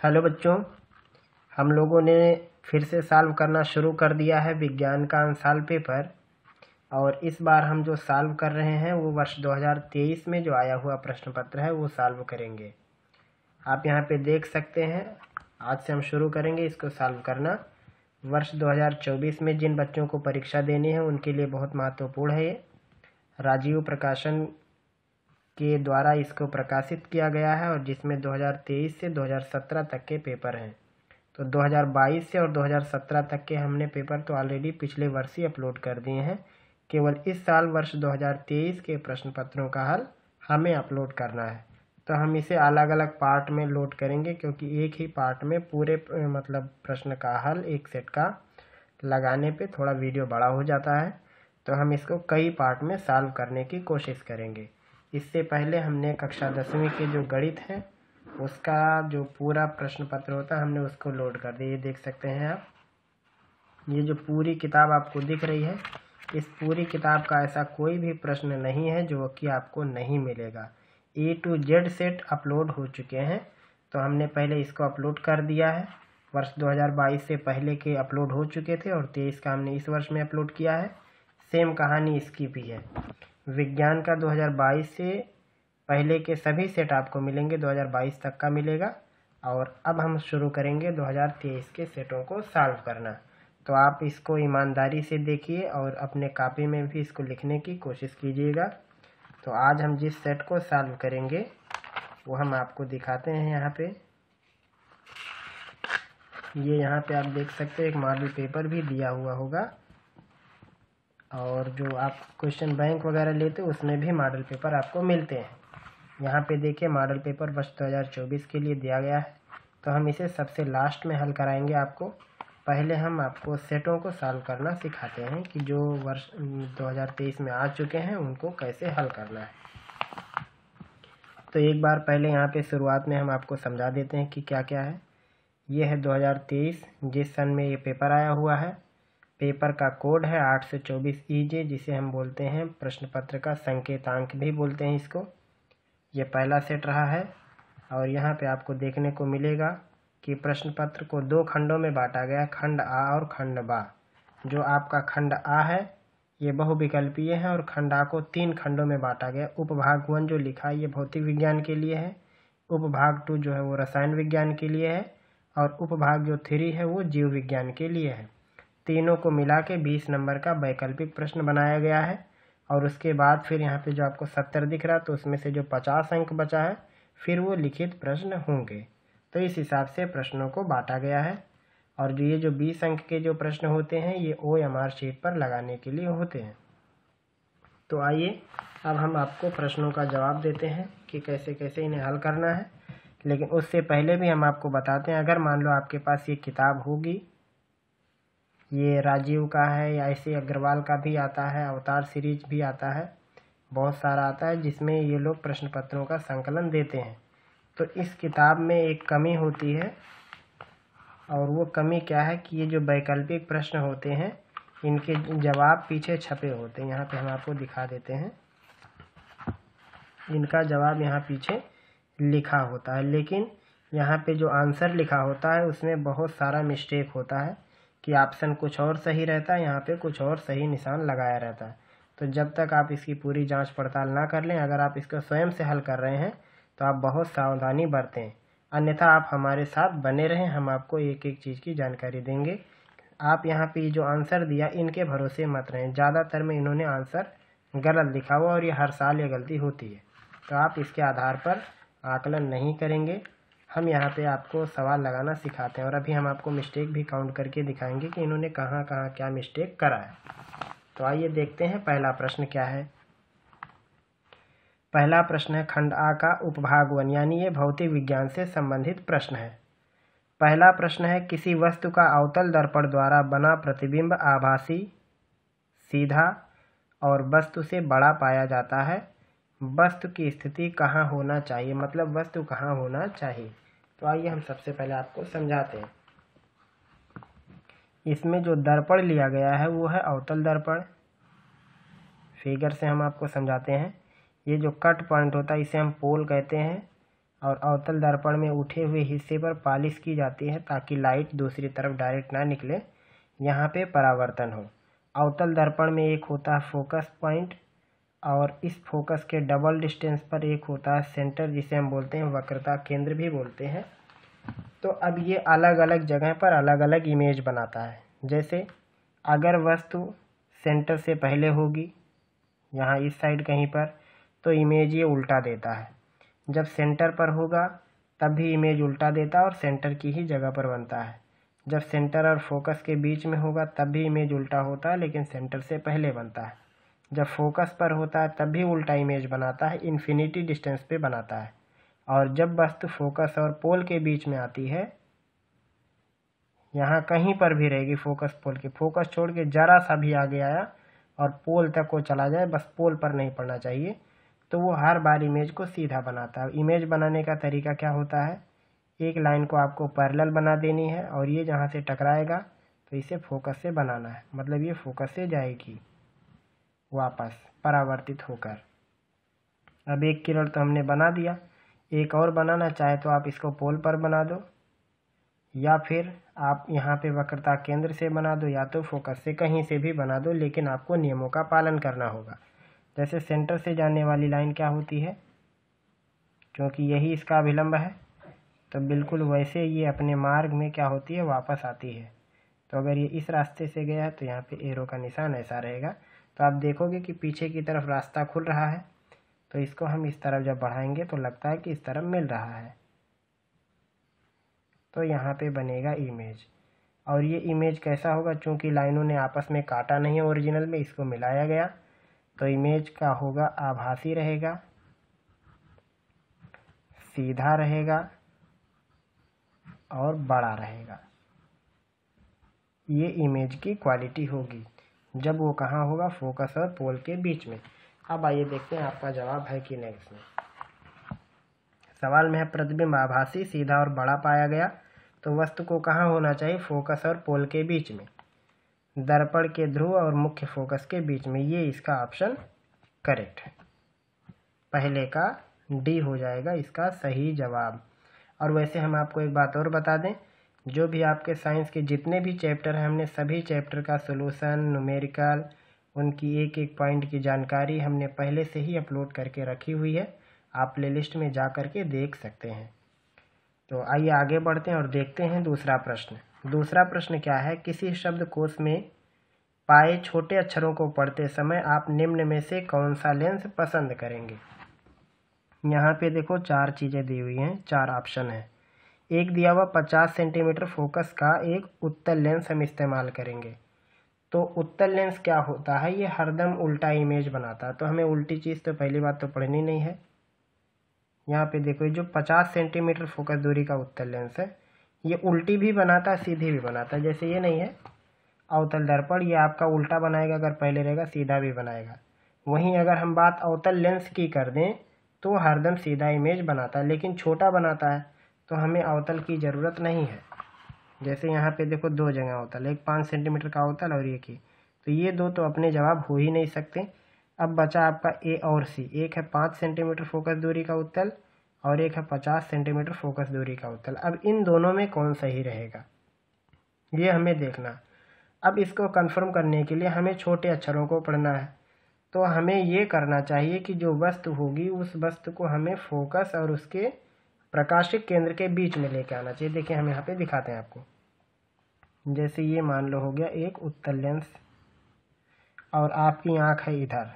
Hello बच्चों, हम लोगों ने फिर से सॉल्व करना शुरू कर दिया है विज्ञान का अनसॉल्व पेपर। और इस बार हम जो सॉल्व कर रहे हैं वो वर्ष 2023 में जो आया हुआ प्रश्न पत्र है वो सॉल्व करेंगे। आप यहाँ पे देख सकते हैं, आज से हम शुरू करेंगे इसको सॉल्व करना। वर्ष 2024 में जिन बच्चों को परीक्षा देनी है उनके लिए बहुत महत्वपूर्ण है ये। राजीव प्रकाशन के द्वारा इसको प्रकाशित किया गया है और जिसमें 2023 से 2017 तक के पेपर हैं। तो 2022 से और 2017 तक के हमने पेपर तो ऑलरेडी पिछले वर्ष ही अपलोड कर दिए हैं। केवल इस साल वर्ष 2023 के प्रश्न पत्रों का हल हमें अपलोड करना है। तो हम इसे अलग अलग पार्ट में लोड करेंगे, क्योंकि एक ही पार्ट में पूरे प्रश्न का हल एक सेट का लगाने पे थोड़ा वीडियो बड़ा हो जाता है। तो हम इसको कई पार्ट में सॉल्व करने की कोशिश करेंगे। इससे पहले हमने कक्षा 10वीं के जो गणित है उसका जो पूरा प्रश्न पत्र होता है हमने उसको लोड कर दिया। ये देख सकते हैं आप, ये जो पूरी किताब आपको दिख रही है, इस पूरी किताब का ऐसा कोई भी प्रश्न नहीं है जो कि आपको नहीं मिलेगा। A to Z set upload हो चुके हैं। तो हमने पहले इसको अपलोड कर दिया है। वर्ष 2022 से पहले के अपलोड हो चुके थे और 23 का हमने इस वर्ष में अपलोड किया है। सेम कहानी इसकी भी है। विज्ञान का 2022 से पहले के सभी सेट आपको मिलेंगे, 2022 तक का मिलेगा। और अब हम शुरू करेंगे 2023 के सेटों को सॉल्व करना। तो आप इसको ईमानदारी से देखिए और अपने कॉपी में भी इसको लिखने की कोशिश कीजिएगा। तो आज हम जिस सेट को सॉल्व करेंगे वो हम आपको दिखाते हैं। यहाँ पे यहाँ पे आप देख सकते हैं एक मॉडल पेपर भी दिया हुआ होगा, और जो आप क्वेश्चन बैंक वगैरह लेते हो उसमें भी मॉडल पेपर आपको मिलते हैं। यहाँ पे देखिए मॉडल पेपर वर्ष 2024 के लिए दिया गया है। तो हम इसे सबसे लास्ट में हल कराएंगे आपको। पहले हम आपको सेटों को सॉल्व करना सिखाते हैं कि जो वर्ष 2023 में आ चुके हैं उनको कैसे हल करना है। तो एक बार पहले यहाँ पे शुरुआत में हम आपको समझा देते हैं कि क्या क्या है। ये है 2023 जिस सन में ये पेपर आया हुआ है। पेपर का कोड है 8 से 24 EJ, जिसे हम बोलते हैं प्रश्न पत्र का संकेतांक भी बोलते हैं इसको। ये पहला सेट रहा है। और यहाँ पे आपको देखने को मिलेगा कि प्रश्न पत्र को 2 खंडों में बांटा गया, खंड आ और खंड बा। जो आपका खंड आ है ये बहुविकल्पीय है और खंड आ को 3 खंडों में बांटा गया। उपभाग 1 जो लिखा है ये भौतिक विज्ञान के लिए है, उपभाग 2 जो है वो रसायन विज्ञान के लिए है, और उपभाग जो 3 है वो जीव विज्ञान के लिए है। तीनों को मिला के 20 नंबर का वैकल्पिक प्रश्न बनाया गया है। और उसके बाद फिर यहाँ पे जो आपको 70 दिख रहा है तो उसमें से जो 50 अंक बचा है फिर वो लिखित प्रश्न होंगे। तो इस हिसाब से प्रश्नों को बांटा गया है। और जो 20 अंक के जो प्रश्न होते हैं ये OMR शीट पर लगाने के लिए होते हैं। तो आइए अब हम आपको प्रश्नों का जवाब देते हैं कि कैसे कैसे इन्हें हल करना है। लेकिन उससे पहले भी हम आपको बताते हैं, अगर मान लो आपके पास ये किताब होगी, ये राजीव का है या ऐसे अग्रवाल का भी आता है, अवतार सीरीज भी आता है, बहुत सारा आता है जिसमें ये लोग प्रश्न पत्रों का संकलन देते हैं। तो इस किताब में एक कमी होती है, और वो कमी क्या है कि ये जो वैकल्पिक प्रश्न होते हैं इनके जवाब पीछे छपे होते हैं। यहाँ पे हम आपको दिखा देते हैं, इनका जवाब यहाँ पीछे लिखा होता है, लेकिन यहाँ पे जो आंसर लिखा होता है उसमें बहुत सारा मिस्टेक होता है कि ऑप्शन कुछ और सही रहता है, यहाँ पे कुछ और सही निशान लगाया रहता है। तो जब तक आप इसकी पूरी जांच पड़ताल ना कर लें, अगर आप इसको स्वयं से हल कर रहे हैं तो आप बहुत सावधानी बरतें, अन्यथा आप हमारे साथ बने रहें, हम आपको एक एक चीज़ की जानकारी देंगे। आप यहाँ पे जो आंसर दिया इनके भरोसे मत रहें, ज़्यादातर में इन्होंने आंसर गलत लिखा हुआ और ये हर साल ये गलती होती है। तो आप इसके आधार पर आकलन नहीं करेंगे। हम यहाँ पे आपको सवाल लगाना सिखाते हैं और अभी हम आपको मिस्टेक भी काउंट करके दिखाएंगे कि इन्होंने कहाँ कहाँ क्या मिस्टेक करा है। तो आइए देखते हैं पहला प्रश्न क्या है। पहला प्रश्न है खंड आ का उपभाग 1, यानी ये भौतिक विज्ञान से संबंधित प्रश्न है। पहला प्रश्न है किसी वस्तु का अवतल दर्पण द्वारा बना प्रतिबिंब आभासी, सीधा और वस्तु से बड़ा पाया जाता है। वस्तु की स्थिति कहाँ होना चाहिए, मतलब वस्तु कहाँ होना चाहिए। तो आइए हम सबसे पहले आपको समझाते हैं। इसमें जो दर्पण लिया गया है वो है अवतल दर्पण। फिगर से हम आपको समझाते हैं। ये जो कट पॉइंट होता है इसे हम पोल कहते हैं, और अवतल दर्पण में उठे हुए हिस्से पर पॉलिश की जाती है ताकि लाइट दूसरी तरफ डायरेक्ट ना निकले, यहाँ पे परावर्तन हो। अवतल दर्पण में एक होता है फोकस पॉइंट और इस फोकस के डबल डिस्टेंस पर एक होता है सेंटर, जिसे हम बोलते हैं वक्रता केंद्र भी बोलते हैं। तो अब ये अलग अलग जगह पर अलग अलग इमेज बनाता है। जैसे अगर वस्तु सेंटर से पहले होगी यहाँ इस साइड कहीं पर, तो इमेज ये उल्टा देता है। जब सेंटर पर होगा तब भी इमेज उल्टा देता है और सेंटर की ही जगह पर बनता है। जब सेंटर और फोकस के बीच में होगा तब भी इमेज उल्टा होता है लेकिन सेंटर से पहले बनता है। जब फोकस पर होता है तब भी उल्टा इमेज बनाता है, इन्फिनिटी डिस्टेंस पे बनाता है। और जब वस्तु फोकस और पोल के बीच में आती है, यहाँ कहीं पर भी रहेगी फोकस पोल के, फोकस छोड़ के जरा सा भी आगे आया और पोल तक वो चला जाए, बस पोल पर नहीं पड़ना चाहिए, तो वो हर बार इमेज को सीधा बनाता है। इमेज बनाने का तरीका क्या होता है, एक लाइन को आपको पैरेलल बना देनी है और ये जहाँ से टकराएगा तो इसे फोकस से बनाना है, मतलब ये फोकस से जाएगी वापस परावर्तित होकर। अब एक किरण तो हमने बना दिया, एक और बनाना चाहे तो आप इसको पोल पर बना दो या फिर आप यहाँ पे वक्रता केंद्र से बना दो या तो फोकस से, कहीं से भी बना दो, लेकिन आपको नियमों का पालन करना होगा। जैसे सेंटर से जाने वाली लाइन क्या होती है, क्योंकि यही इसका अभिलंब है, तो बिल्कुल वैसे ये अपने मार्ग में क्या होती है, वापस आती है। तो अगर ये इस रास्ते से गया है तो यहाँ पे एरो का निशान ऐसा रहेगा। तो आप देखोगे कि पीछे की तरफ रास्ता खुल रहा है, तो इसको हम इस तरफ जब बढ़ाएंगे तो लगता है कि इस तरफ मिल रहा है, तो यहाँ पे बनेगा इमेज। और ये इमेज कैसा होगा, चूँकि लाइनों ने आपस में काटा नहीं है ओरिजिनल में, इसको मिलाया गया, तो इमेज का होगा आभासी रहेगा, सीधा रहेगा और बड़ा रहेगा। ये इमेज की क्वालिटी होगी जब वो कहाँ होगा, फोकस और पोल के बीच में। अब आइए देखते हैं आपका जवाब है कि नहीं इसमें। सवाल में है प्रतिबिंब आभासी, सीधा और बड़ा पाया गया, तो वस्तु को कहाँ होना चाहिए, फोकस और पोल के बीच में, दर्पण के ध्रुव और मुख्य फोकस के बीच में। ये इसका ऑप्शन करेक्ट है, पहले का डी हो जाएगा इसका सही जवाब। और वैसे हम आपको एक बात और बता दें, जो भी आपके साइंस के जितने भी चैप्टर हैं, हमने सभी चैप्टर का सॉल्यूशन, न्यूमेरिकल, उनकी एक एक पॉइंट की जानकारी हमने पहले से ही अपलोड करके रखी हुई है, आप प्लेलिस्ट में जा करके देख सकते हैं। तो आइए आगे बढ़ते हैं और देखते हैं दूसरा प्रश्न। दूसरा प्रश्न क्या है, किसी शब्दकोश में पाए छोटे अक्षरों को पढ़ते समय आप निम्न में से कौन सा लेंस पसंद करेंगे। यहाँ पे देखो 4 चीज़ें दी हुई हैं, 4 ऑप्शन है। एक दिया हुआ 50 सेंटीमीटर फोकस का एक उत्तल लेंस हम इस्तेमाल करेंगे। तो उत्तल लेंस क्या होता है, ये हरदम उल्टा इमेज बनाता है, तो हमें उल्टी चीज़ तो पहली बात तो पढ़नी नहीं है। यहाँ पे देखो, जो 50 सेंटीमीटर फोकस दूरी का उत्तल लेंस है, ये उल्टी भी बनाता है, सीधी भी बनाता है। जैसे ये नहीं है अवतल दर्पण, ये आपका उल्टा बनाएगा, अगर पहले रहेगा सीधा भी बनाएगा। वहीं अगर हम बात अवतल लेंस की कर दें तो हरदम सीधा इमेज बनाता है, लेकिन छोटा बनाता है, तो हमें अवतल की ज़रूरत नहीं है। जैसे यहाँ पे देखो 2 जगह अवतल, एक 5 सेंटीमीटर का अवतल और एक ही, तो ये दो तो अपने जवाब हो ही नहीं सकते। अब बचा आपका ए और सी, एक है 5 सेंटीमीटर फोकस दूरी का उत्तल और एक है 50 सेंटीमीटर फोकस दूरी का उत्तल। अब इन दोनों में कौन सही रहेगा ये हमें देखना। अब इसको कंफर्म करने के लिए हमें छोटे अक्षरों को पढ़ना है, तो हमें ये करना चाहिए कि जो वस्तु होगी उस वस्तु को हमें फोकस और उसके प्रकाशिक केंद्र के बीच में लेके आना चाहिए। देखिए हम यहाँ पे दिखाते हैं आपको। जैसे ये मान लो हो गया एक उत्तल लेंस और आपकी आँख है इधर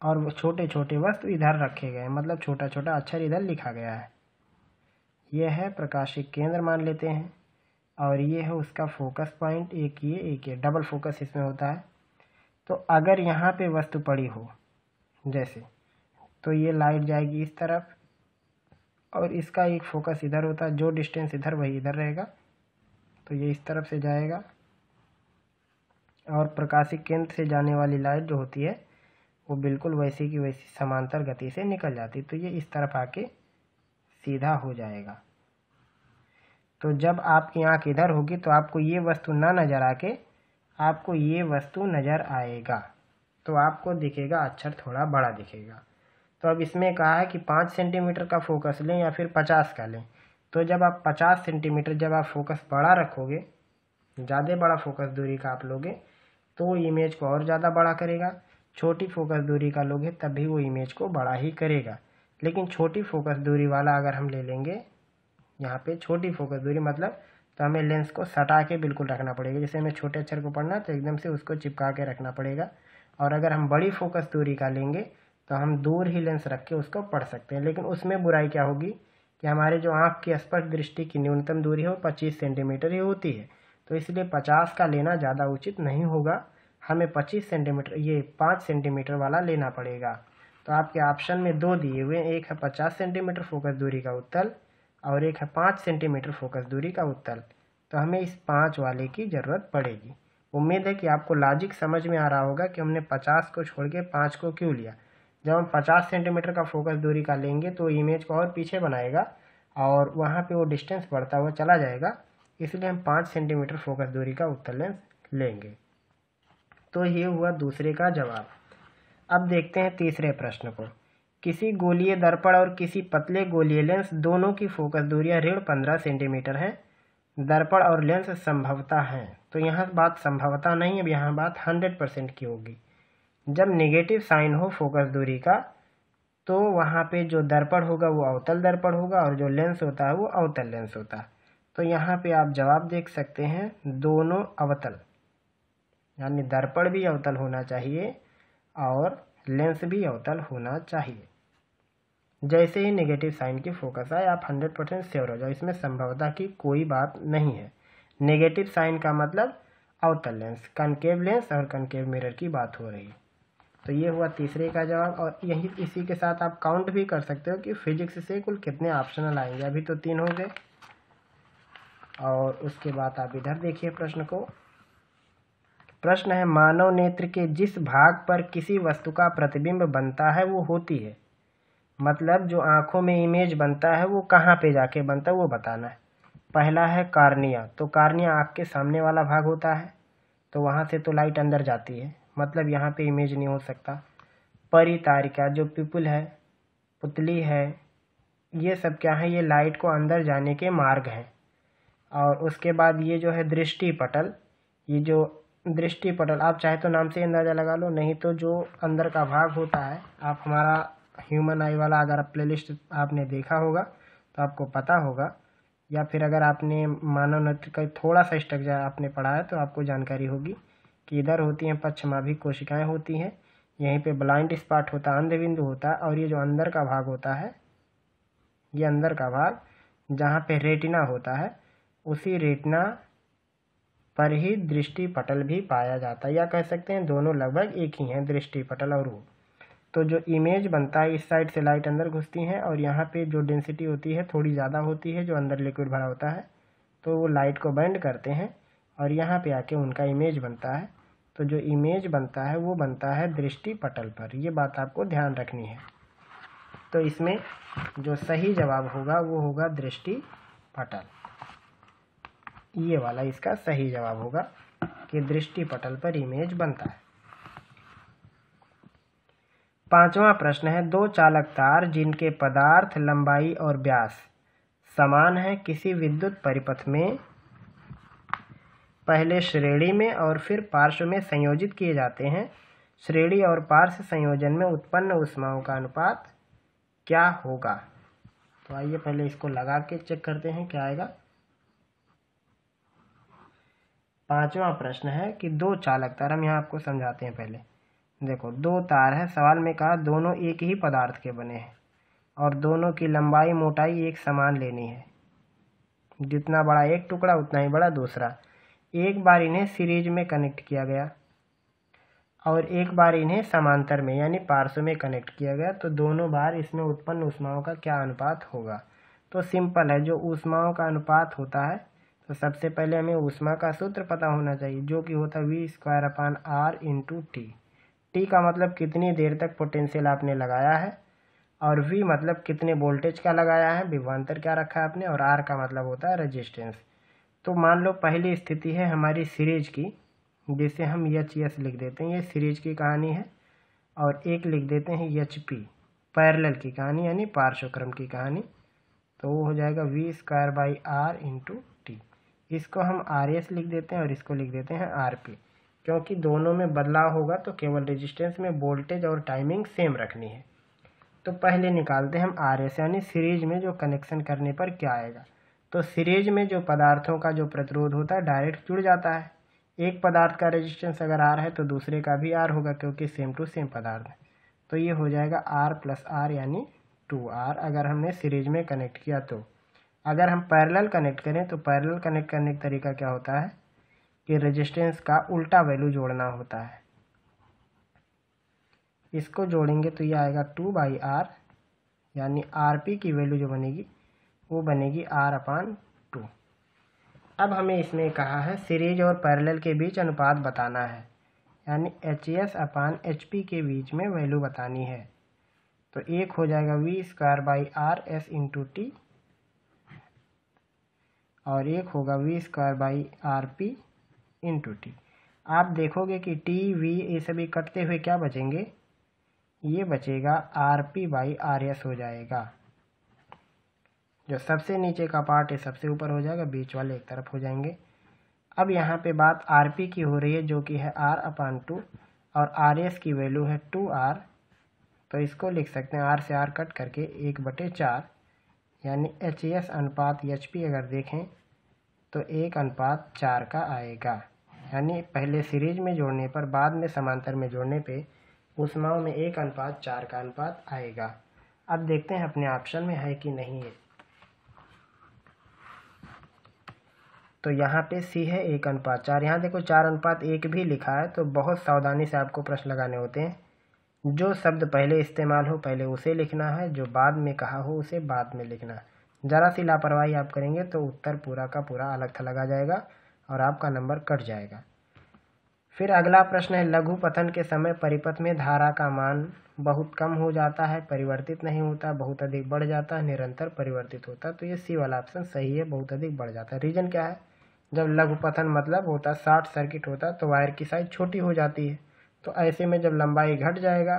और वो छोटे छोटे वस्तु इधर रखे गए हैं, मतलब छोटा छोटा अक्षर इधर लिखा गया है। यह है प्रकाशिक केंद्र मान लेते हैं और ये है उसका फोकस पॉइंट, एक ये डबल फोकस इसमें होता है। तो अगर यहाँ पे वस्तु पड़ी हो जैसे, तो ये लाइट जाएगी इस तरफ और इसका एक फोकस इधर होता है, जो डिस्टेंस इधर वही इधर रहेगा, तो ये इस तरफ से जाएगा और प्रकाशिक केंद्र से जाने वाली लाइट जो होती है वो बिल्कुल वैसी की वैसी समांतर गति से निकल जाती, तो ये इस तरफ आके सीधा हो जाएगा। तो जब आपकी आँख इधर होगी तो आपको ये वस्तु ना नज़र आके आपको ये वस्तु नज़र आएगा, तो आपको दिखेगा अक्षर थोड़ा बड़ा दिखेगा। तो अब इसमें कहा है कि 5 सेंटीमीटर का फोकस लें या फिर 50 का लें। तो जब आप 50 सेंटीमीटर जब आप फोकस बड़ा रखोगे, ज़्यादा बड़ा फोकस दूरी का आप लोगे तो वो इमेज को और ज़्यादा बड़ा करेगा। छोटी फोकस दूरी का लोगे तब भी वो इमेज को बड़ा ही करेगा। लेकिन छोटी फोकस दूरी वाला अगर हम ले लेंगे, यहाँ पे छोटी फोकस दूरी मतलब तो हमें लेंस को सटा के बिल्कुल रखना पड़ेगा। जैसे हमें छोटे अक्षर को पढ़ना तो एकदम से उसको चिपका के रखना पड़ेगा। और अगर हम बड़ी फोकस दूरी का लेंगे तो हम दूर ही लेंस रख के उसको पढ़ सकते हैं। लेकिन उसमें बुराई क्या होगी कि हमारे जो आँख की स्पष्ट दृष्टि की न्यूनतम दूरी है वो 25 सेंटीमीटर ही होती है। तो इसलिए 50 का लेना ज़्यादा उचित नहीं होगा। हमें 25 सेंटीमीटर ये 5 सेंटीमीटर वाला लेना पड़ेगा। तो आपके ऑप्शन में 2 दिए हुए, एक है 50 सेंटीमीटर फोकस दूरी का उत्तल और एक है 5 सेंटीमीटर फोकस दूरी का उत्तल। तो हमें इस 5 वाले की ज़रूरत पड़ेगी। उम्मीद है कि आपको लॉजिक समझ में आ रहा होगा कि हमने 50 को छोड़ के 5 को क्यों लिया। जब हम 50 सेंटीमीटर का फोकस दूरी का लेंगे तो इमेज को और पीछे बनाएगा और वहाँ पे वो डिस्टेंस बढ़ता हुआ चला जाएगा। इसलिए हम 5 सेंटीमीटर फोकस दूरी का उत्तल लेंस लेंगे। तो ये हुआ दूसरे का जवाब। अब देखते हैं तीसरे प्रश्न को। किसी गोलीय दर्पण और किसी पतले गोलीय लेंस दोनों की फोकस दूरियां ऋण 15 सेंटीमीटर है। दर्पण और लेंस संभवतः हैं। तो यहाँ बात संभवतः नहीं, अब यहाँ बात 100% की होगी। जब नेगेटिव साइन हो फोकस दूरी का तो वहाँ पे जो दर्पण होगा वो अवतल दर्पण होगा और जो लेंस होता है वो अवतल लेंस होता है। तो यहाँ पे आप जवाब देख सकते हैं दोनों अवतल, यानी दर्पण भी अवतल होना चाहिए और लेंस भी अवतल होना चाहिए। जैसे ही नेगेटिव साइन की फोकस आए आप 100% श्योर हो जाओ, इसमें संभवतः की कोई बात नहीं है। नेगेटिव साइन का मतलब अवतल लेंस, कनकेव लेंस और कनकेव मिरर की बात हो रही है। तो ये हुआ तीसरे का जवाब। और यही इसी के साथ आप काउंट भी कर सकते हो कि फिजिक्स से कुल कितने ऑप्शनल आएंगे। अभी तो 3 हो गए। और उसके बाद आप इधर देखिए प्रश्न को। प्रश्न है, मानव नेत्र के जिस भाग पर किसी वस्तु का प्रतिबिंब बनता है वो होती है। मतलब जो आंखों में इमेज बनता है वो कहाँ पे जाके बनता है वो बताना है। पहला है कार्निया। तो कार्निया आँख के सामने वाला भाग होता है, तो वहाँ से तो लाइट अंदर जाती है, मतलब यहाँ पे इमेज नहीं हो सकता। परितारिका जो पिपुल है, पुतली है, ये सब क्या है, ये लाइट को अंदर जाने के मार्ग हैं। और उसके बाद ये जो है दृष्टि पटल, ये जो दृष्टि पटल आप चाहे तो नाम से अंदाज़ा लगा लो, नहीं तो जो अंदर का भाग होता है, आप हमारा ह्यूमन आई वाला अगर आप प्लेलिस्ट आपने देखा होगा तो आपको पता होगा, या फिर अगर आपने मानव नेत्र का थोड़ा सा स्ट्रक्चर आपने पढ़ा है तो आपको जानकारी होगी कि इधर होती हैं पश्चमाभिक कोशिकाएं होती हैं, यहीं पे ब्लाइंड स्पॉट होता है, अंध बिंदु होता है। और ये जो अंदर का भाग होता है, ये अंदर का भाग जहाँ पे रेटिना होता है, उसी रेटिना पर ही दृष्टि पटल भी पाया जाता है, या कह सकते हैं दोनों लगभग एक ही हैं, दृष्टि पटल और वो। तो जो इमेज बनता है, इस साइड से लाइट अंदर घुसती है और यहाँ पे जो डेंसिटी होती है थोड़ी ज़्यादा होती है, जो अंदर लिक्विड भरा होता है, तो वो लाइट को बेंड करते हैं और यहाँ पे आके उनका इमेज बनता है। तो जो इमेज बनता है वो बनता है दृष्टि पटल पर। ये बात आपको ध्यान रखनी है। तो इसमें जो सही जवाब होगा वो होगा दृष्टि पटल। ये वाला इसका सही जवाब होगा कि दृष्टि पटल पर इमेज बनता है। पांचवा प्रश्न है, दो चालक तार जिनके पदार्थ, लंबाई और व्यास समान है किसी विद्युत परिपथ में पहले श्रेणी में और फिर पार्श्व में संयोजित किए जाते हैं। श्रेणी और पार्श्व संयोजन में उत्पन्न ऊष्माओं का अनुपात क्या होगा। तो आइए पहले इसको लगा के चेक करते हैं क्या आएगा। पांचवा प्रश्न है कि दो चालक तार, हम यहाँ आपको समझाते हैं पहले। देखो, दो तार है, सवाल में कहा दोनों एक ही पदार्थ के बने हैं और दोनों की लंबाई मोटाई एक समान लेनी है। जितना बड़ा एक टुकड़ा उतना ही बड़ा दूसरा। एक बार इन्हें सीरीज में कनेक्ट किया गया और एक बार इन्हें समांतर में यानी पार्श्व में कनेक्ट किया गया, तो दोनों बार इसमें उत्पन्न ऊष्माओं का क्या अनुपात होगा। तो सिंपल है, जो ऊष्माओं का अनुपात होता है, तो सबसे पहले हमें ऊष्मा का सूत्र पता होना चाहिए, जो कि होता है V²/R × T। T का मतलब कितनी देर तक पोटेंशियल आपने लगाया है, और V मतलब कितने वोल्टेज का लगाया है, विभवांतर क्या रखा है आपने, और R का मतलब होता है रेजिस्टेंस। तो मान लो पहली स्थिति है हमारी सीरीज की, जिसे हम HS लिख देते हैं, ये सीरीज की कहानी है, और एक लिख देते हैं HP। पैरेलल की कहानी यानी पार्श्वक्रम की कहानी, तो वो हो जाएगा v²/r इंटू टी। इसको हम RS लिख देते हैं और इसको लिख देते हैं RP, क्योंकि दोनों में बदलाव होगा तो केवल रेजिस्टेंस में वोल्टेज और टाइमिंग सेम रखनी है। तो पहले निकालते हैं हम RS यानी सीरीज में जो कनेक्शन करने पर क्या आएगा। तो सीरीज में जो पदार्थों का जो प्रतिरोध होता है डायरेक्ट जुड़ जाता है। एक पदार्थ का रेजिस्टेंस अगर R है तो दूसरे का भी R होगा, क्योंकि सेम टू सेम पदार्थ है। तो ये हो जाएगा R + R यानी 2R अगर हमने सीरीज में कनेक्ट किया। तो अगर हम पैरेलल कनेक्ट करें तो पैरेलल कनेक्ट करने का तरीका क्या होता है कि रेजिस्टेंस का उल्टा वैल्यू जोड़ना होता है। इसको जोड़ेंगे तो ये आएगा 2/R यानी RP की वैल्यू जो बनेगी वो बनेगी R/2। अब हमें इसमें कहा है सीरीज और पैरेलल के बीच अनुपात बताना है, यानी HS/HP के बीच में वैल्यू बतानी है। तो एक हो जाएगा v²/RS इंटू टी और एक होगा v²/RP इंटू टी। आप देखोगे कि टी वी ये सभी कटते हुए क्या बचेंगे, ये बचेगा RP/RS हो जाएगा। जो सबसे नीचे का पार्ट है सबसे ऊपर हो जाएगा, बीच वाले एक तरफ हो जाएंगे। अब यहाँ पे बात RP की हो रही है जो कि है R/2 और RS की वैल्यू है 2R। तो इसको लिख सकते हैं R से R कट करके 1/4 यानी HS अनुपात HP अगर देखें तो 1/4 का आएगा। यानी पहले सीरीज में जोड़ने पर बाद में समांतर में जोड़ने पे ऊष्माओं में 1/4 का अनुपात आएगा। अब देखते हैं अपने ऑप्शन में है कि नहीं है। तो यहाँ पे C है 1/4। यहाँ देखो 4/1 भी लिखा है, तो बहुत सावधानी से आपको प्रश्न लगाने होते हैं। जो शब्द पहले इस्तेमाल हो पहले उसे लिखना है, जो बाद में कहा हो उसे बाद में लिखना है। ज़रा सी लापरवाही आप करेंगे तो उत्तर पूरा का पूरा अलग थलग आ जाएगा और आपका नंबर कट जाएगा। फिर अगला प्रश्न है लघुपतन के समय परिपथ में धारा का मान बहुत कम हो जाता है, परिवर्तित नहीं होता, बहुत अधिक बढ़ जाता है, निरंतर परिवर्तित होता है। तो ये सी वाला ऑप्शन सही है, बहुत अधिक बढ़ जाता है। रीजन क्या है, जब लघुपतन मतलब होता है शॉर्ट सर्किट होता है तो वायर की साइज छोटी हो जाती है। तो ऐसे में जब लंबाई घट जाएगा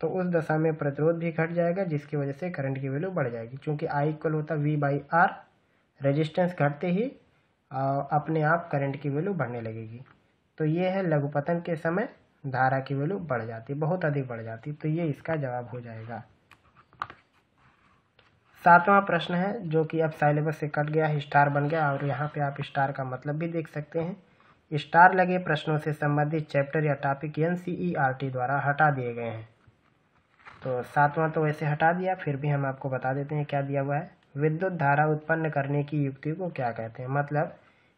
तो उस दशा में प्रतिरोध भी घट जाएगा, जिसकी वजह से करंट की वैल्यू बढ़ जाएगी। क्योंकि I इक्वल होता है V/R, रेजिस्टेंस घटते ही अपने आप करंट की वैल्यू बढ़ने लगेगी। तो ये है लघुपतन के समय धारा की वैल्यू बढ़ जाती, बहुत अधिक बढ़ जाती। तो ये इसका जवाब हो जाएगा। 7वां प्रश्न है जो कि अब सिलेबस से कट गया है, स्टार बन गया, और यहाँ पे आप स्टार का मतलब भी देख सकते हैं। स्टार लगे प्रश्नों से संबंधित चैप्टर या टॉपिक NCERT द्वारा हटा दिए गए हैं। तो 7वां तो वैसे हटा दिया, फिर भी हम आपको बता देते हैं क्या दिया हुआ है। विद्युत धारा उत्पन्न करने की युक्ति को क्या कहते हैं, मतलब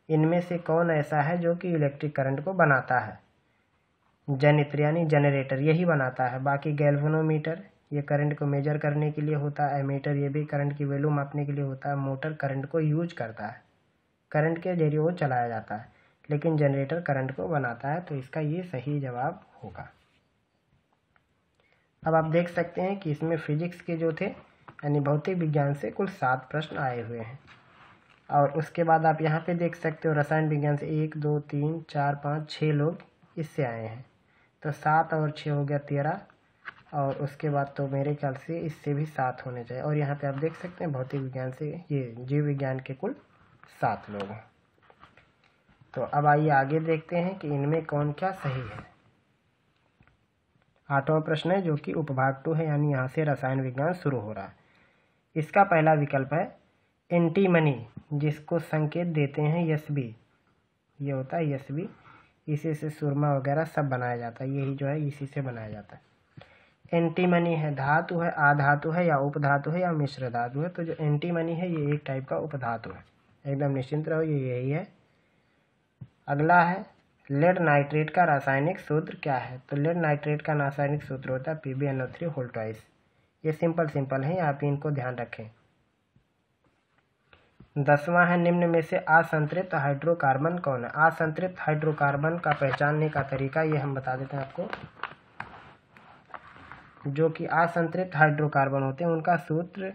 इनमें से कौन ऐसा है जो कि इलेक्ट्रिक करंट को बनाता है। जनित्र यानी जनरेटर यही बनाता है। बाकी गैल्वेनोमीटर ये करंट को मेजर करने के लिए होता है। एमीटर ये भी करंट की वैल्यू मापने के लिए होता है। मोटर करंट को यूज करता है, करंट के जरिए वो चलाया जाता है, लेकिन जनरेटर करंट को बनाता है। तो इसका ये सही जवाब होगा। अब आप देख सकते हैं कि इसमें फिजिक्स के जो थे यानी भौतिक विज्ञान से कुल 7 प्रश्न आए हुए हैं। और उसके बाद आप यहाँ पे देख सकते हो रसायन विज्ञान से 1 2 3 4 5 6 लोग इससे आए हैं। तो 7 और 6 हो गया 13, और उसके बाद तो मेरे ख्याल से इससे भी 7 होने चाहिए। और यहाँ पे आप देख सकते हैं भौतिक विज्ञान से ये जीव विज्ञान के कुल 7 लोग हैं। तो अब आइए आगे देखते हैं कि इनमें कौन क्या सही है। 8वां प्रश्न है जो कि उपभाग 2 है, यानी यहाँ से रसायन विज्ञान शुरू हो रहा है। इसका पहला विकल्प है एंटीमनी, जिसको संकेत देते हैं SB। ये होता है SB, इसी से सुरमा वगैरह सब बनाया जाता है, यही जो है इसी से बनाया जाता है। एंटीमनी है, धातु है, आधातु है या उपधातु है या मिश्र धातु है। तो जो एंटीमनी है ये एक टाइप का उपधातु है, एकदम निश्चिंत रहो, ये यही है। अगला है लेड नाइट्रेट का रासायनिक सूत्र क्या है। तो लेड नाइट्रेट का रासायनिक सूत्र होता है PbNO3 होल ट्वाइस। ये सिंपल है, आप इनको ध्यान रखें। 10वां है निम्न में से असंतृप्त हाइड्रोकार्बन कौन है। असंतृप्त हाइड्रोकार्बन का पहचानने का तरीका ये हम बता देते हैं आपको। जो कि असंतृप्त हाइड्रोकार्बन होते हैं उनका सूत्र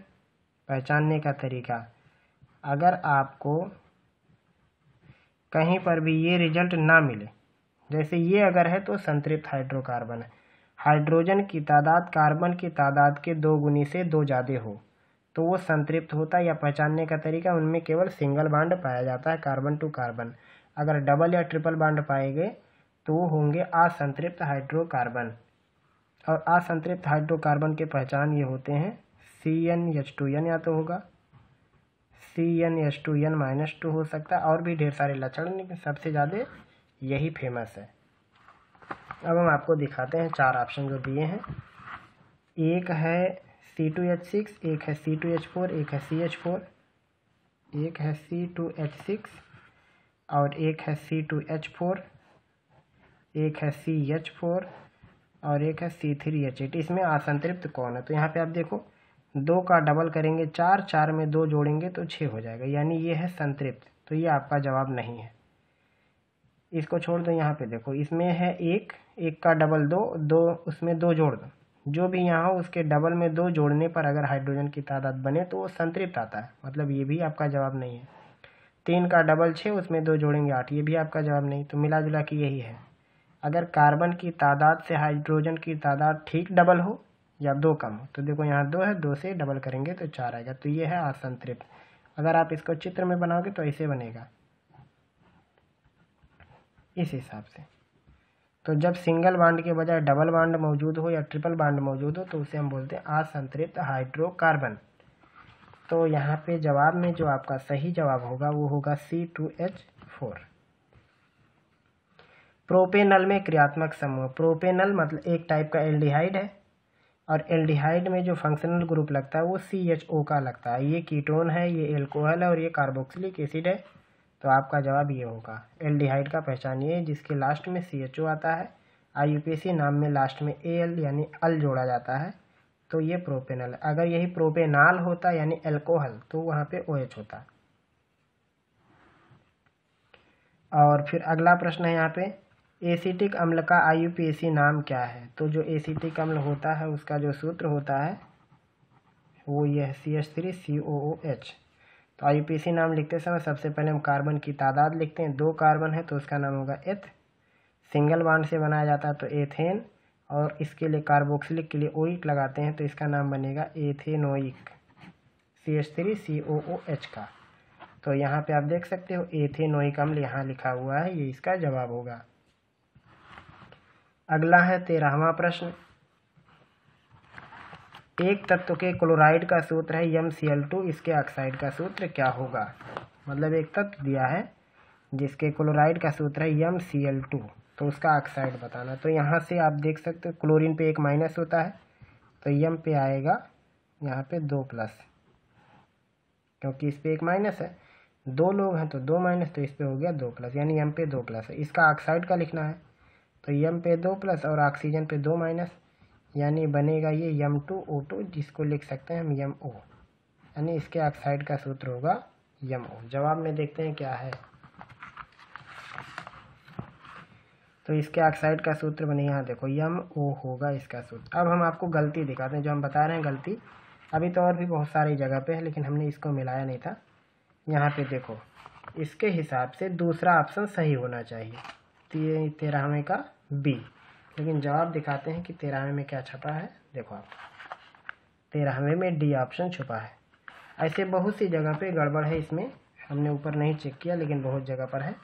पहचानने का तरीका, अगर आपको कहीं पर भी ये रिजल्ट ना मिले, जैसे ये अगर है तो संतृप्त हाइड्रोकार्बन है, हाइड्रोजन की तादाद कार्बन की तादाद के 2 गुनी से 2 ज़्यादा हो तो वो संतृप्त होता है। या पहचानने का तरीका, उनमें केवल सिंगल बॉन्ड पाया जाता है कार्बन टू कार्बन। अगर डबल या ट्रिपल बॉन्ड पाए गए तो वो होंगे असंतृप्त हाइड्रोकार्बन। और असंतृप्त हाइड्रोकार्बन के पहचान ये होते हैं CnH2n या तो होगा CnH2n-2 हो सकता है, और भी ढेर सारे लक्षण, लेकिन सबसे ज़्यादा यही फेमस है। अब हम आपको दिखाते हैं 4 ऑप्शन जो दिए हैं। एक है C2H6, एक है C2H4, एक है CH4, एक है C2H6 और एक है C2H4, एक है CH4 और एक है C3H8। इसमें असंतृप्त कौन है? तो यहाँ पे आप देखो 2 का डबल करेंगे 4, 4 में 2 जोड़ेंगे तो 6 हो जाएगा, यानी ये है संतृप्त। तो ये आपका जवाब नहीं है, इसको छोड़ दो। यहाँ पे देखो इसमें है 1, 1 का डबल 2, 2 उसमें 2 जोड़ दो, जो भी यहाँ हो उसके डबल में 2 जोड़ने पर अगर हाइड्रोजन की तादाद बने तो वो संतृप्त आता है, मतलब ये भी आपका जवाब नहीं है। 3 का डबल 6, उसमें 2 जोड़ेंगे 8, ये भी आपका जवाब नहीं। तो मिला जुला के यही है, अगर कार्बन की तादाद से हाइड्रोजन की तादाद ठीक डबल हो या 2 कम हो। तो देखो यहाँ 2 है, 2 से डबल करेंगे तो 4 आएगा, तो ये है असंतृप्त। अगर आप इसको चित्र में बनाओगे तो ऐसे बनेगा, इस हिसाब से। तो जब सिंगल बॉन्ड के बजाय डबल बॉन्ड मौजूद हो या ट्रिपल बॉन्ड मौजूद हो तो उसे हम बोलते हैं असंतृप्त हाइड्रोकार्बन। तो यहाँ पे जवाब में जो आपका सही जवाब होगा वो होगा C2H4। प्रोपेनल में क्रियात्मक समूह। प्रोपेनल मतलब एक टाइप का एल्डिहाइड है, और एल्डिहाइड में जो फंक्शनल ग्रुप लगता है वो CHO का लगता है। ये कीटोन है, ये एल्कोहल है और ये कार्बोक्सिलिक एसिड है। तो आपका जवाब ये होगा। एल्डिहाइड का पहचान ये है जिसके लास्ट में CHO आता है, IUPAC नाम में लास्ट में AL यानी अल जोड़ा जाता है, तो ये प्रोपेनल। अगर यही प्रोपेनाल होता यानी एल्कोहल तो वहाँ पे OH होता। और फिर अगला प्रश्न है यहाँ पे, एसिटिक अम्ल का IUPAC नाम क्या है? तो जो एसिटिक अम्ल होता है उसका जो सूत्र होता है वो ये है CH3COOH। तो IUPAC नाम लिखते समय सबसे पहले हम कार्बन की तादाद लिखते हैं। 2 कार्बन है तो उसका नाम होगा एथ। सिंगल बॉन्ड से बनाया जाता है तो एथेन, और इसके लिए कार्बोक्सिलिक के लिए ओइक लगाते हैं तो इसका नाम बनेगा एथेनोइक, CH3COOH का। तो यहाँ पे आप देख सकते हो एथेनोइक अम्ल यहाँ लिखा हुआ है, ये इसका जवाब होगा। अगला है 13वां प्रश्न। एक तत्व के क्लोराइड का सूत्र है MCl2, इसके ऑक्साइड का सूत्र क्या होगा? मतलब एक तत्व दिया है जिसके क्लोराइड का सूत्र है MCl2, तो उसका ऑक्साइड बताना। तो यहाँ से आप देख सकते हो क्लोरीन पे एक माइनस होता है तो M पे आएगा यहाँ पे 2+, क्योंकि इस पे एक माइनस है, 2 लोग हैं तो 2 माइनस, तो इस पे हो गया 2+, यानी M पे 2+ है। इसका ऑक्साइड का लिखना है तो M पे 2+ और ऑक्सीजन पे 2 माइनस, यानी बनेगा ये M2O2, जिसको लिख सकते हैं हम MO, यानी इसके ऑक्साइड का सूत्र होगा MO। जवाब में देखते हैं क्या है। तो इसके ऑक्साइड का सूत्र बने यहाँ देखो MO होगा इसका सूत्र। अब हम आपको गलती दिखाते हैं, जो हम बता रहे हैं गलती अभी तो और भी बहुत सारी जगह पे है, लेकिन हमने इसको मिलाया नहीं था। यहाँ पे देखो इसके हिसाब से दूसरा ऑप्शन सही होना चाहिए, 13वें का B, लेकिन जवाब दिखाते हैं कि 13वें में क्या छपा है। देखो आप 13वें में D ऑप्शन छुपा है। ऐसे बहुत सी जगह पे गड़बड़ है, इसमें हमने ऊपर नहीं चेक किया लेकिन बहुत जगह पर है,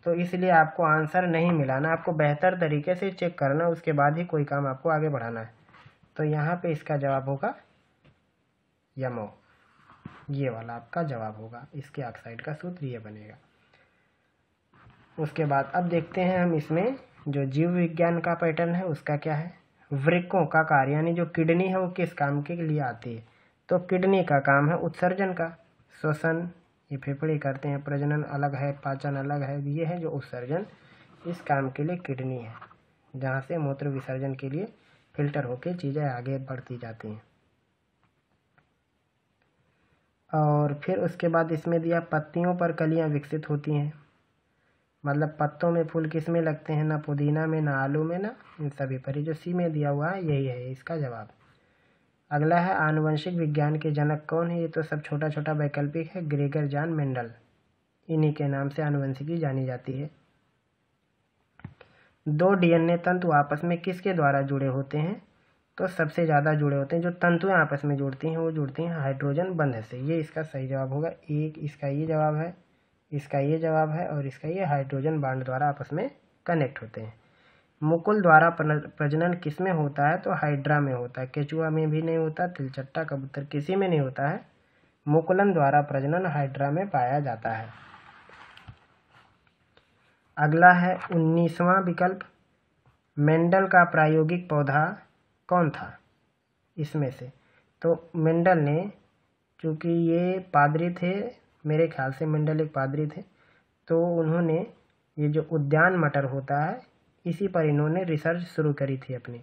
तो इसलिए आपको आंसर नहीं मिलाना, आपको बेहतर तरीके से चेक करना, उसके बाद ही कोई काम आपको आगे बढ़ाना है। तो यहाँ पे इसका जवाब होगा MO, ये वाला आपका जवाब होगा। इसके ऑक्साइड का सूत्र ये बनेगा। उसके बाद अब देखते हैं हम इसमें जो जीव विज्ञान का पैटर्न है उसका क्या है। वृक्कों का कार्य यानी जो किडनी है वो किस काम के लिए आती है? तो किडनी का काम है उत्सर्जन का, श्वसन ये फेफड़े करते हैं, प्रजनन अलग है, पाचन अलग है, ये है जो उत्सर्जन, इस काम के लिए किडनी है, जहाँ से मूत्र विसर्जन के लिए फिल्टर होके चीज़ें आगे बढ़ती जाती हैं। और फिर उसके बाद इसमें दिया पत्तियों पर कलियाँ विकसित होती हैं, मतलब पत्तों में फूल किस में लगते हैं? ना पुदीना में, ना आलू में, ना इन सभी पर। जो सी में दिया हुआ है यही है इसका जवाब। अगला है आनुवंशिक विज्ञान के जनक कौन है? ये तो सब छोटा छोटा वैकल्पिक है, ग्रेगर जॉन मेंडल, इन्हीं के नाम से आनुवंशिकी जानी जाती है। दो डीएनए तंतु आपस में किसके द्वारा जुड़े होते हैं? तो सबसे ज़्यादा जुड़े होते हैं, जो तंतुएं आपस में जुड़ती हैं वो जुड़ती हैं हाइड्रोजन बंध से। ये इसका सही जवाब होगा। एक इसका ये जवाब है, इसका ये जवाब है, और इसका ये हाइड्रोजन बांड द्वारा आपस में कनेक्ट होते हैं। मुकुल द्वारा प्रजनन किस में होता है? तो हाइड्रा में होता है। केचुआ में भी नहीं होता, तिलचट्टा, कबूतर, किसी में नहीं होता है। मुकुलन द्वारा प्रजनन हाइड्रा में पाया जाता है। अगला है 19वां विकल्प, मेंडल का प्रायोगिक पौधा कौन था इसमें से? तो मेंडल ने, चूँकि ये पादरी थे, मेरे ख्याल से मेंडल एक पादरी थे, तो उन्होंने ये जो उद्यान मटर होता है इसी पर इन्होंने रिसर्च शुरू करी थी अपनी।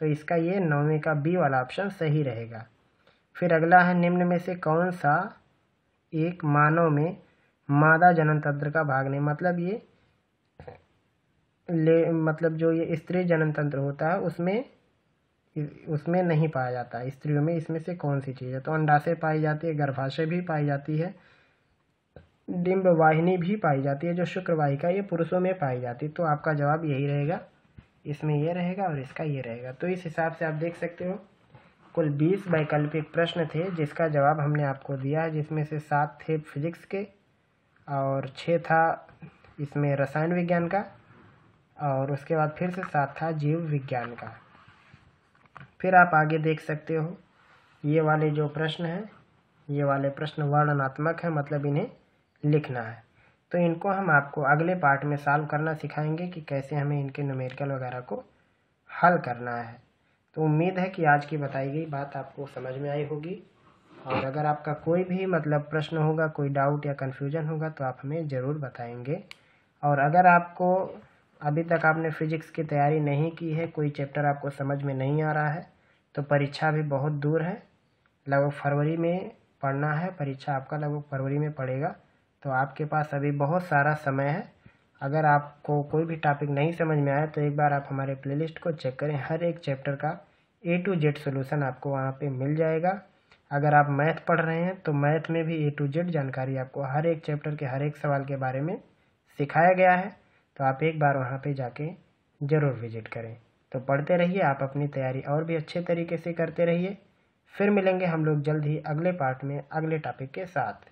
तो इसका ये 9वें का बी वाला ऑप्शन सही रहेगा। फिर अगला है, निम्न में से कौन सा एक मानव में मादा जनन तंत्र का भाग नहीं? मतलब ये मतलब जो ये स्त्री जनन तंत्र होता है उसमें नहीं पाया जाता स्त्रियों में। इसमें से कौन सी चीज़ है? तो अंडाशय पाई जाती है, गर्भाशय भी पाई जाती है, डिंब वाहिनी भी पाई जाती है, जो शुक्रवाहिका ये पुरुषों में पाई जाती है। तो आपका जवाब यही रहेगा, इसमें ये रहेगा और इसका ये रहेगा। तो इस हिसाब से आप देख सकते हो कुल 20 वैकल्पिक प्रश्न थे जिसका जवाब हमने आपको दिया है, जिसमें से 7 थे फिजिक्स के और 6 था इसमें रसायन विज्ञान का, और उसके बाद फिर से 7 था जीव विज्ञान का। फिर आप आगे देख सकते हो ये वाले जो प्रश्न हैं, ये वाले प्रश्न वर्णनात्मक हैं, मतलब इन्हें लिखना है। तो इनको हम आपको अगले पार्ट में सॉल्व करना सिखाएंगे कि कैसे हमें इनके न्यूमेरिकल वगैरह को हल करना है। तो उम्मीद है कि आज की बताई गई बात आपको समझ में आई होगी, और अगर आपका कोई भी मतलब प्रश्न होगा, कोई डाउट या कन्फ्यूजन होगा तो आप हमें ज़रूर बताएंगे। और अगर आपको अभी तक आपने फिजिक्स की तैयारी नहीं की है, कोई चैप्टर आपको समझ में नहीं आ रहा है, तो परीक्षा भी बहुत दूर है, लगभग फरवरी में पढ़ना है, परीक्षा आपका लगभग फरवरी में पड़ेगा। तो आपके पास अभी बहुत सारा समय है। अगर आपको कोई भी टॉपिक नहीं समझ में आया तो एक बार आप हमारे प्लेलिस्ट को चेक करें, हर एक चैप्टर का A to Z सोल्यूशन आपको वहाँ पे मिल जाएगा। अगर आप मैथ पढ़ रहे हैं तो मैथ में भी A to Z जानकारी आपको हर एक चैप्टर के हर एक सवाल के बारे में सिखाया गया है। तो आप एक बार वहाँ पे जाके ज़रूर विजिट करें। तो पढ़ते रहिए, आप अपनी तैयारी और भी अच्छे तरीके से करते रहिए। फिर मिलेंगे हम लोग जल्द ही अगले पार्ट में अगले टॉपिक के साथ।